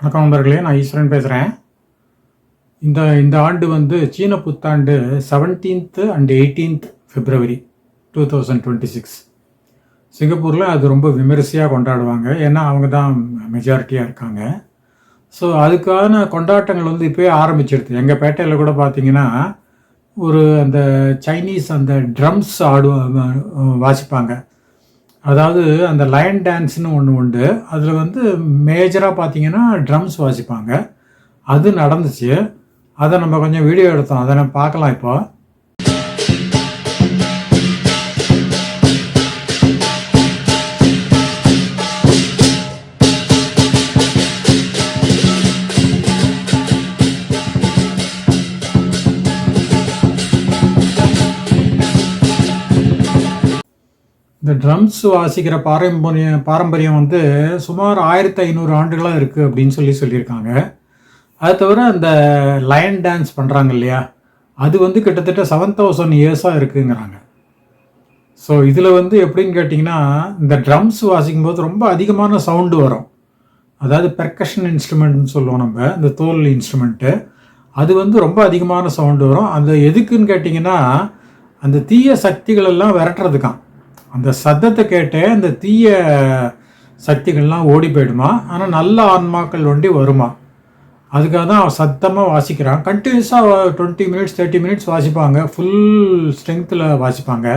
வணக்கம் நண்பர்களே, நான் ஈஸ்வரன் பேசுகிறேன். இந்த இந்த ஆண்டு சீன புத்தாண்டு 17th and 18th February 2026. சிங்கப்பூரில் அது ரொம்ப விமரிசையாக கொண்டாடுவாங்க. ஏன்னா அவங்க தான் மெஜாரிட்டியாக இருக்காங்க. ஸோ அதுக்கான கொண்டாட்டங்கள் இப்போயே ஆரம்பிச்சிடுது. எங்கள் பேட்டையில் கூட பார்த்தீங்கன்னா அந்த சைனீஸ் அந்த ட்ரம்ஸ் வாசிப்பாங்க. அதாவது அந்த லயன் டான்ஸ்னு ஒன்று உண்டு. அதில் மேஜராக பார்த்தீங்கன்னா ட்ரம்ஸ் வாசிப்பாங்க. அது நடந்துச்சு. அதை நம்ம கொஞ்சம் வீடியோ எடுத்தோம். அதை நம்ம பார்க்கலாம். இப்போ இந்த ட்ரம்ஸ் வாசிக்கிற பாரம்பரியம் சுமார் 1500 ஆண்டுகளாக இருக்குது அப்படின்னு சொல்லியிருக்காங்க. அது தவிர அந்த லயன் டான்ஸ் பண்ணுறாங்க இல்லையா, அது கிட்டத்தட்ட 7000 இயர்ஸாக இருக்குங்கிறாங்க. ஸோ இதில் எப்படின்னு கேட்டிங்கன்னா, இந்த ட்ரம்ஸ் வாசிக்கும்போது ரொம்ப அதிகமான சவுண்டு வரும். அதாவது பெர்கஷன் இன்ஸ்ட்ருமெண்ட்னு சொல்லுவோம் நம்ம, இந்த தோல் இன்ஸ்ட்ருமெண்ட்டு. அது ரொம்ப அதிகமான சவுண்டு வரும். அந்த எதுக்குன்னு கேட்டிங்கன்னா, அந்த தீய சக்திகளெல்லாம் விரட்டுறதுக்கான். அந்த சத்தத்தை கேட்டே அந்த தீய சக்திகள்லாம் ஓடி போயிடுமா. ஆனால் நல்ல ஆன்மாக்கள் வருமா. அதுக்காக தான் சத்தமாக வாசிக்கிறான். கண்டினியூஸாக 20 minutes 30 minutes வாசிப்பாங்க. ஃபுல் ஸ்ட்ரென்த்தில் வாசிப்பாங்க.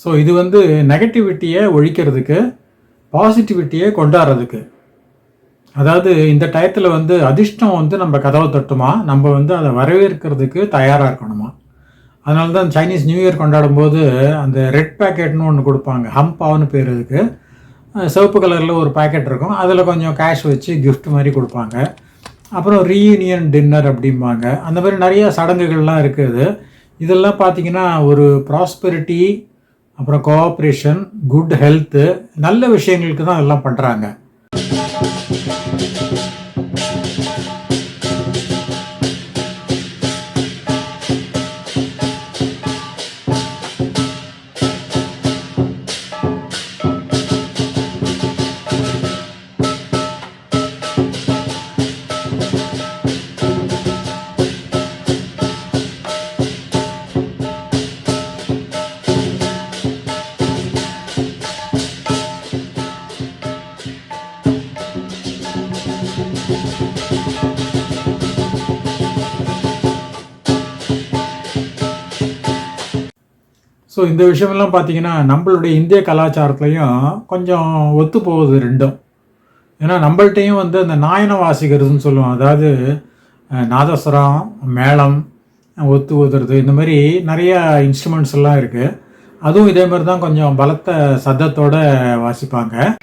ஸோ இது நெகட்டிவிட்டியை ஒழிக்கிறதுக்கு, பாசிட்டிவிட்டியை கொண்டாடுறதுக்கு. அதாவது இந்த டயத்தில் அதிர்ஷ்டம் நம்ம கதவை தட்டுமா, நம்ம அதை வரவேற்கிறதுக்கு தயாராக இருக்கணுமா. அதனால தான் சைனீஸ் நியூ இயர் கொண்டாடும் போது அந்த ரெட் பேக்கெட்னு ஒன்று கொடுப்பாங்க. ஹம்பாவ்னு பேர். இதுக்கு சிவப்பு கலரில் ஒரு பேக்கெட் இருக்கும். அதில் கொஞ்சம் கேஷ் வச்சு கிஃப்ட் மாதிரி கொடுப்பாங்க. அப்புறம் ரீயூனியன் டின்னர் அப்படிம்பாங்க. அந்த மாதிரி நிறைய சடங்குகள்லாம் இருக்குது. இதெல்லாம் பார்த்திங்கன்னா ஒரு ப்ராஸ்பெரிட்டி, அப்புறம் கோஆப்ரேஷன், குட் ஹெல்த்து, நல்ல விஷயங்களுக்கு தான் எல்லாம் பண்ணுறாங்க. ஸோ இந்த விஷயமெல்லாம் பார்த்தீங்கன்னா நம்மளுடைய இந்திய கலாச்சாரத்துலேயும் கொஞ்சம் ஒத்து போகுது ரெண்டும். ஏன்னா நம்மள்கிட்டையும் அந்த நாயனம் வாசிக்கிறதுன்னு சொல்லுவோம். அதாவது நாதஸ்வரம், மேளம், ஒத்து ஊதுறது, இந்த மாதிரி நிறையா இன்ஸ்ட்ருமெண்ட்ஸ் எல்லாம் இருக்குது. அதுவும் இதே மாதிரி தான் கொஞ்சம் பலத்த சத்தத்தோடு வாசிப்பாங்க.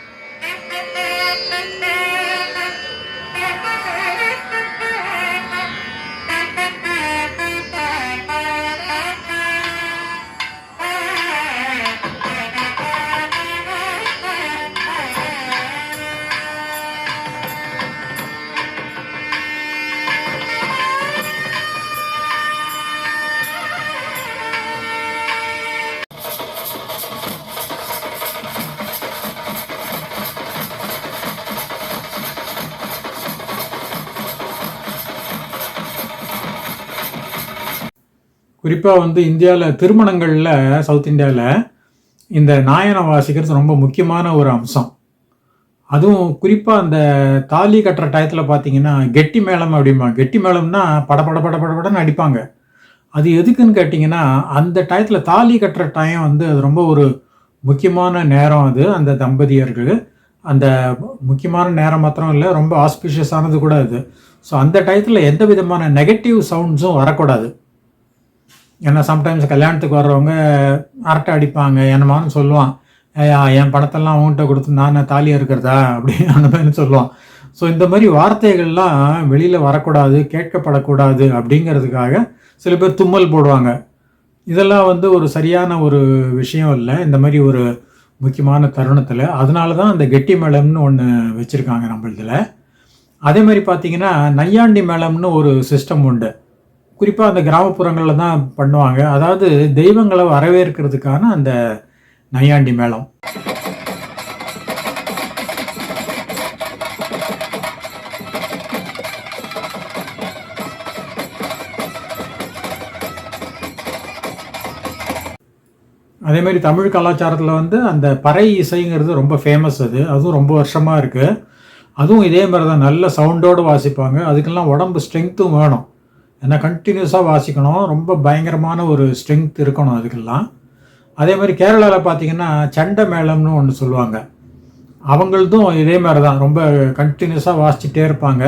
குறிப்பாக இந்தியாவில் திருமணங்களில், சவுத் இந்தியாவில் இந்த நாயனம் வாசிக்கிறது ரொம்ப முக்கியமான ஒரு அம்சம். அதுவும் குறிப்பாக அந்த தாலி கட்டுற டயத்தில் பார்த்தீங்கன்னா கெட்டி மேளம் அப்படிம்பாங்க. கெட்டி மேளம்னா படபட படபடன்னு அடிப்பாங்க. அது எதுக்குன்னு கேட்டிங்கன்னா, அந்த டயத்தில் தாலி கட்டுற டைம் வந்து அது ரொம்ப ஒரு முக்கியமான நேரம் அது. அந்த தம்பதியருக்கு அந்த முக்கியமான நேரம் மாத்திரம் இல்லை, ரொம்ப ஆஸ்பிஷியஸானது கூட அது. ஸோ அந்த டயத்தில் எந்த விதமான நெகட்டிவ் சவுண்ட்ஸும் வரக்கூடாது. ஏன்னா சம்டைம்ஸ் கல்யாணத்துக்கு வர்றவங்க அரட்டை அடிப்பாங்க, என்னமான்னு சொல்லுவான், ஏயா என் பணத்தெல்லாம் அவங்ககிட்ட கொடுத்து நான் தாலியாக இருக்கிறதா அப்படி அந்த மாதிரி சொல்லுவான். ஸோ இந்த மாதிரி வார்த்தைகள்லாம் வெளியில் வரக்கூடாது, கேட்கப்படக்கூடாது அப்படிங்கிறதுக்காக சில பேர் தும்மல் போடுவாங்க. இதெல்லாம் வந்து ஒரு சரியான ஒரு விஷயம் இல்லை இந்த மாதிரி ஒரு முக்கியமான தருணத்தில். அதனால தான் அந்த கெட்டி மேளம்னு ஒன்று வச்சுருக்காங்க நம்மளதில். அதே மாதிரி பார்த்தீங்கன்னா நையாண்டி மேளம்னு ஒரு சிஸ்டம் உண்டு. குறிப்பாக அந்த கிராமப்புறங்களில் தான் பண்ணுவாங்க. அதாவது தெய்வங்களை வரவேற்கிறதுக்கான அந்த நையாண்டி மேளம். அதே மாதிரி தமிழ் கலாச்சாரத்தில் வந்து அந்த பறை இசைங்கிறது ரொம்ப ஃபேமஸ். அதுவும் ரொம்ப வருஷமாக இருக்குது. அதுவும் இதே மாதிரி தான் நல்ல சவுண்டோடு வாசிப்பாங்க. அதுக்கெல்லாம் உடம்பு ஸ்ட்ரென்த்தும் வேணும். ஏன்னா கண்டினியூஸாக வாசிக்கணும், ரொம்ப பயங்கரமான ஒரு ஸ்ட்ரென்த் இருக்கணும் அதுக்கெல்லாம். அதே மாதிரி கேரளாவில் பார்த்தீங்கன்னா சண்டை மேளம்னு ஒன்று சொல்லுவாங்க. அவங்களதும் இதே மாதிரி தான் ரொம்ப கண்டினியூஸாக வாசிச்சுட்டே இருப்பாங்க.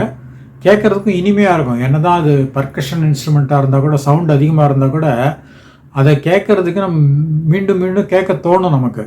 கேட்குறதுக்கும் இனிமையாக இருக்கும். என்ன தான் அது பர்கஷன் இன்ஸ்ட்ருமெண்ட்டாக இருந்தால் கூட, சவுண்ட் அதிகமாக இருந்தால் கூட அதை கேட்குறதுக்கு நம்ம மீண்டும் மீண்டும் கேட்க தோணும் நமக்கு.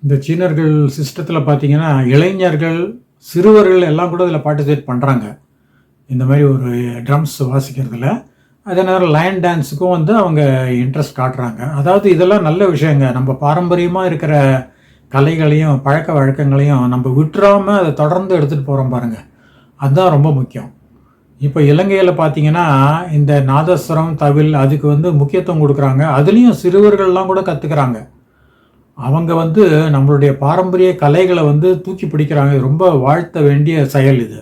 இந்த சீனர்கள் சிஸ்டத்தில் பார்த்தீங்கன்னா இளைஞர்கள், சிறுவர்கள் எல்லாம் கூட இதில் பார்ட்டிசிபேட் பண்ணுறாங்க, இந்த மாதிரி ஒரு ட்ரம்ஸ் வாசிக்கிறதுல. அதே நேரம் லைன் டான்ஸுக்கும் வந்து அவங்க இன்ட்ரெஸ்ட் காட்டுறாங்க. அதாவது இதெல்லாம் நல்ல விஷயங்க. நம்ம பாரம்பரியமாக இருக்கிற கலைகளையும் பழக்க வழக்கங்களையும் நம்ம விட்டுறாமல் அதை தொடர்ந்து எடுத்துகிட்டு போகிறோம் பாருங்கள், அதுதான் ரொம்ப முக்கியம். இப்போ இலங்கையில் பார்த்தீங்கன்னா இந்த நாதஸ்வரம், தவில் அதுக்கு வந்து முக்கியத்துவம் கொடுக்குறாங்க. அதுலேயும் சிறுவர்கள்லாம் கூட கற்றுக்கிறாங்க. அவங்க வந்து நம்மளுடைய பாரம்பரிய கலைகளை வந்து தூக்கி பிடிக்கிறாங்க. ரொம்ப வாழ்த்த வேண்டிய செயல் இது.